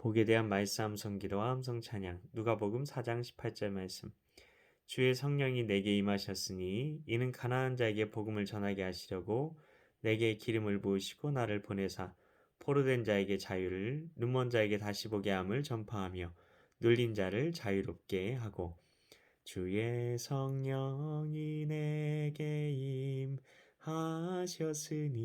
복에 대한 말씀 암송기도와 암송찬양. 누가복음 4장 18절 말씀. 주의 성령이 내게 임하셨으니 이는 가난한 자에게 복음을 전하게 하시려고 내게 기름을 부으시고 나를 보내사 포로된 자에게 자유를, 눈먼 자에게 다시 보게 함을 전파하며 눌린 자를 자유롭게 하고. 주의 성령이 내게 임하셨으니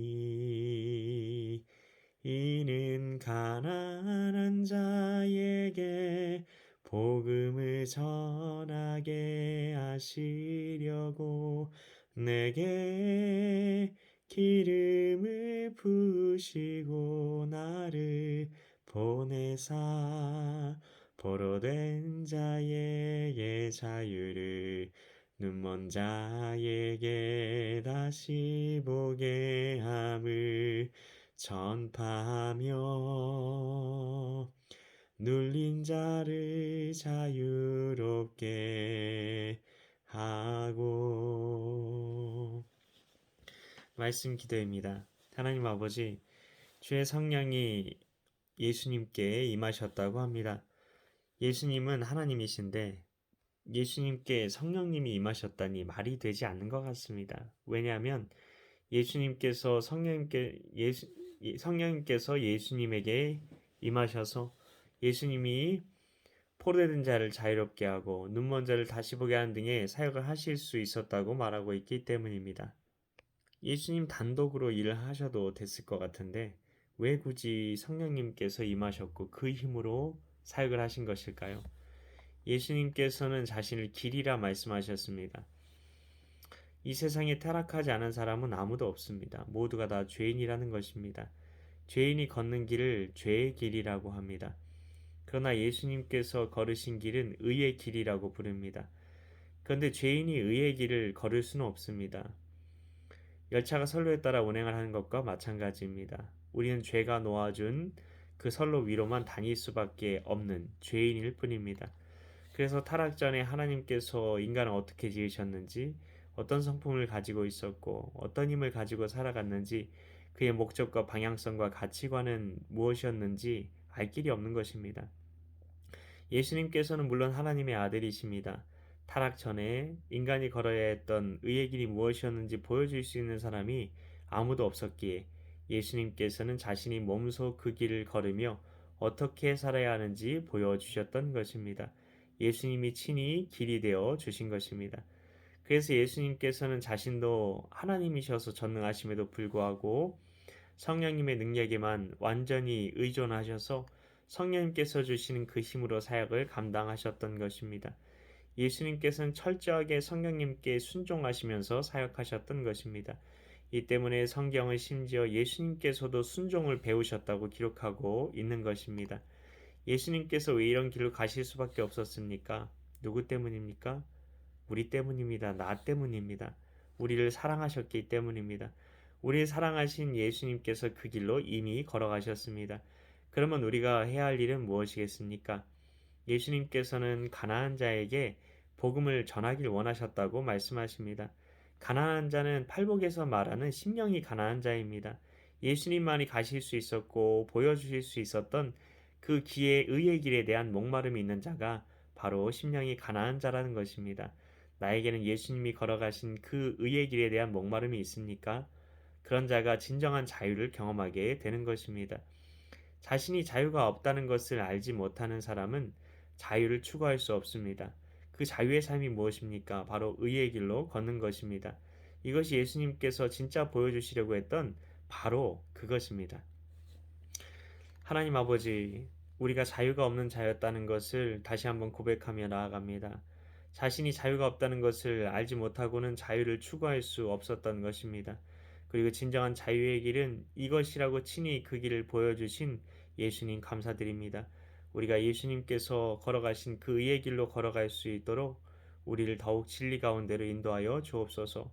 이는 가난한 자에게 복음을 전하게 하시려고 내게 기름을 부으시고 나를 보내사 포로된 자에게 자유를, 눈먼 자에게 다시 보게 함을 전파하며 눌린 자를 자유롭게 하고. 말씀 기도입니다. 하나님 아버지, 주의 성령이 예수님께 임하셨다고 합니다. 예수님은 하나님이신데 예수님께 성령님이 임하셨다니 말이 되지 않는 것 같습니다. 왜냐하면 성령님께서 예수님에게 임하셔서 예수님이 포로된 자를 자유롭게 하고 눈먼 자를 다시 보게 하는 등의 사역을 하실 수 있었다고 말하고 있기 때문입니다. 예수님 단독으로 일을 하셔도 됐을 것 같은데 왜 굳이 성령님께서 임하셨고 그 힘으로 사역을 하신 것일까요? 예수님께서는 자신을 길이라 말씀하셨습니다. 이 세상에 타락하지 않은 사람은 아무도 없습니다. 모두가 다 죄인이라는 것입니다. 죄인이 걷는 길을 죄의 길이라고 합니다. 그러나 예수님께서 걸으신 길은 의의 길이라고 부릅니다. 그런데 죄인이 의의 길을 걸을 수는 없습니다. 열차가 선로에 따라 운행을 하는 것과 마찬가지입니다. 우리는 죄가 놓아준 그 선로 위로만 다닐 수밖에 없는 죄인일 뿐입니다. 그래서 타락 전에 하나님께서 인간을 어떻게 지으셨는지, 어떤 성품을 가지고 있었고, 어떤 힘을 가지고 살아갔는지, 그의 목적과 방향성과 가치관은 무엇이었는지 알 길이 없는 것입니다. 예수님께서는 물론 하나님의 아들이십니다. 타락 전에 인간이 걸어야 했던 의의 길이 무엇이었는지 보여줄 수 있는 사람이 아무도 없었기에 예수님께서는 자신이 몸소 그 길을 걸으며 어떻게 살아야 하는지 보여주셨던 것입니다. 예수님이 친히 길이 되어 주신 것입니다. 그래서 예수님께서는 자신도 하나님이셔서 전능하심에도 불구하고 성령님의 능력에만 완전히 의존하셔서 성령님께서 주시는 그 힘으로 사역을 감당하셨던 것입니다. 예수님께서는 철저하게 성령님께 순종하시면서 사역하셨던 것입니다. 이 때문에 성경은 심지어 예수님께서도 순종을 배우셨다고 기록하고 있는 것입니다. 예수님께서 왜 이런 길로 가실 수밖에 없었습니까? 누구 때문입니까? 우리 때문입니다. 나 때문입니다. 우리를 사랑하셨기 때문입니다. 우리를 사랑하신 예수님께서 그 길로 이미 걸어가셨습니다. 그러면 우리가 해야 할 일은 무엇이겠습니까? 예수님께서는 가난한 자에게 복음을 전하길 원하셨다고 말씀하십니다. 가난한 자는 팔복에서 말하는 심령이 가난한 자입니다. 예수님만이 가실 수 있었고 보여주실 수 있었던 그 의의 길에 대한 목마름이 있는 자가 바로 심령이 가난한 자라는 것입니다. 나에게는 예수님이 걸어가신 그 의의 길에 대한 목마름이 있습니까? 그런 자가 진정한 자유를 경험하게 되는 것입니다. 자신이 자유가 없다는 것을 알지 못하는 사람은 자유를 추구할 수 없습니다. 그 자유의 삶이 무엇입니까? 바로 의의 길로 걷는 것입니다. 이것이 예수님께서 진짜 보여주시려고 했던 바로 그것입니다. 하나님 아버지, 우리가 자유가 없는 자였다는 것을 다시 한번 고백하며 나아갑니다. 자신이 자유가 없다는 것을 알지 못하고는 자유를 추구할 수 없었던 것입니다. 그리고 진정한 자유의 길은 이것이라고 친히 그 길을 보여주신 예수님 감사드립니다. 우리가 예수님께서 걸어가신 그 의의 길로 걸어갈 수 있도록 우리를 더욱 진리 가운데로 인도하여 주옵소서.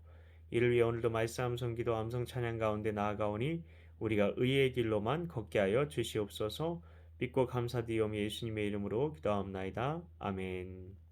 이를 위해 오늘도 말씀 암송 기도 암송 찬양 가운데 나아가오니 우리가 의의 길로만 걷게 하여 주시옵소서. 믿고 감사드리오며 예수님의 이름으로 기도하옵나이다. 아멘.